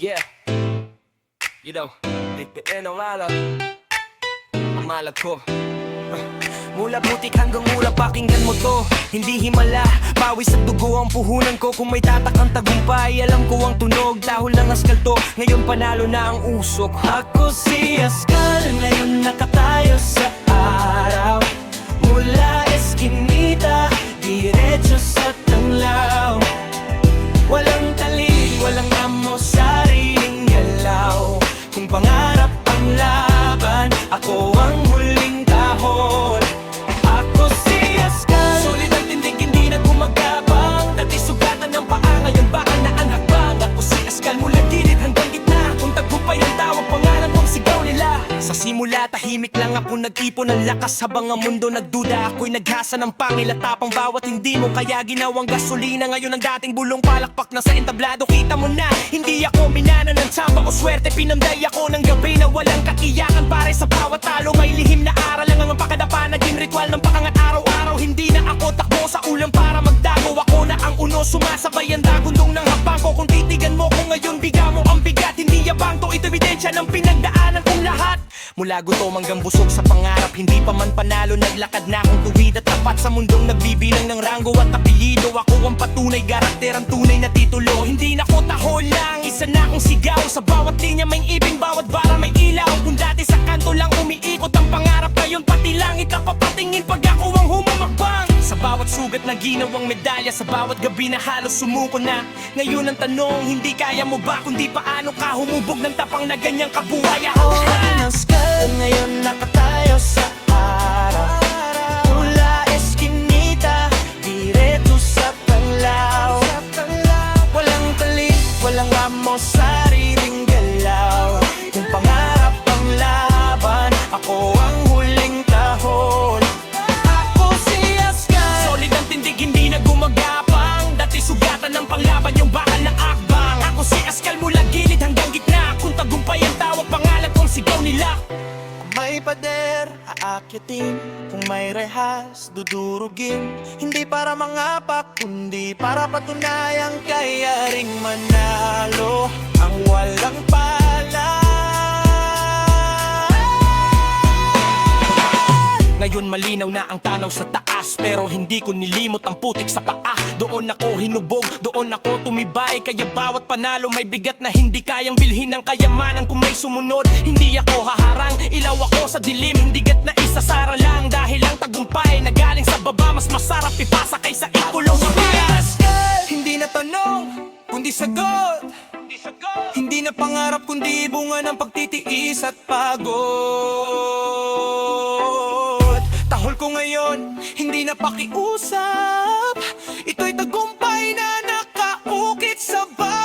Yeah, you know, lipitin ang alat, ang malat ko. Mula putik hanggang ulap, pakinggan mo to. Hindi himala, pawis at dugo ang puhunan ko. Kung may tatakang tagumpay, alam ko ang tunog. Dahol ng askal to, ngayon panalo na ang usok. Ako si Askal, ngayon nakatayo sa araw. Mula Eskinita, diretso sa Tanglaw. Walang tali, walang amo, sariling galaw. Kung pangarap ang laban, ako ang huling dahon. Ako si Askal, sulit ang tindig, hindi na gumagabang. Dati sugatan ng paa, ngayon bakal na ang hakbang. Ako si Askal, mula gilid hanggang gitna. Kung tagumpay ang tawag, pangalan kong sigaw nila. Sa simula, tahimik lang ako nag-ipon ng lakas. Habang ang mundo nagduda, ako'y naghasa ng pangilatapang bawat hindi mo. Kaya ginawang gasolina, ngayon ang dating bulong palakpak na sa entablado. Kita mo na, hindi ako minana ng tsamba o swerte. Pinamday ako ng gabi na walang katiyakan. Pare sa bawat talo, may lihim na aral lang ang pakadapa. Naging ritual ng pakangat araw-araw. Hindi na ako takbo sa ulam para magdago. Ako na ang uno, sumasabay ang dagundong ng habang ko. Kung titigan mo ko ngayon, biga mo ang bigat. Hindi yabang to, ito ebidensya ng pinagdaanan kong lahat. Mula gutom hanggang busog sa pangarap, hindi pa man panalo, naglakad na akong tuwid at tapat sa mundong nagbibilang ng ranggo at apelyido. Ako ang patunay, karakter ang tunay na titulo. Hindi na ko taho lang, isa na akong sigaw. Sa bawat linya may ibig, bawat bara may ilaw. Kung dati sa kanto lang umiikot ang pangarap, ngayon pati langit napapatingin pag ako ang humamakbang. Sa bawat sugat na ginawang medalya, sa bawat gabi na halos sumuko na. Ngayon ang tanong, hindi kaya mo ba? Kundi paano ka humubog ng tapang na ganyang kabuhay? Ako ang Askal, ngayon nakatayo sa araw. Mula Eskinita, diretso sa Tanglaw. Walang tali, walang amo, sariling galaw. Kung pangarap ang laban, ako ang huling tahon. Ako si Askal, solid ang tindig, hindi na gumagapang. Dati sugatan ng panglaban, yung bakal na akbang. Ako si Askal, mula gilid hanggang gitna. Kung tagumpay ang tawag, pangalan kong sigaw nila. May pader, aakyatin. Kung may rehas, dudurugin. Hindi para mangapak, kundi para patunayang kaya ring manalo ang walang pala. Ngayon malinaw na ang tanaw sa taas, pero hindi ko nilimot ang putik sa paa. Doon ako hinubog, doon ako tumibay. Kaya bawat panalo may bigat na hindi kayang bilhin ng kayamanan. Kung may sumunod, hindi ako haharang. Ilaw ako sa dilim, hindi gat na isasara lang. Dahil ang tagumpay na galing sa baba, mas masarap ipasa kaysa ikulong sa bilas. Hindi na tanong, kundi sagot. Hindi na pangarap, kundi bunga ng pagtitiis at pagod. Tahol ko ngayon, hindi na pakiusap. Ito'y tagumpay na nakaukit sa bahay.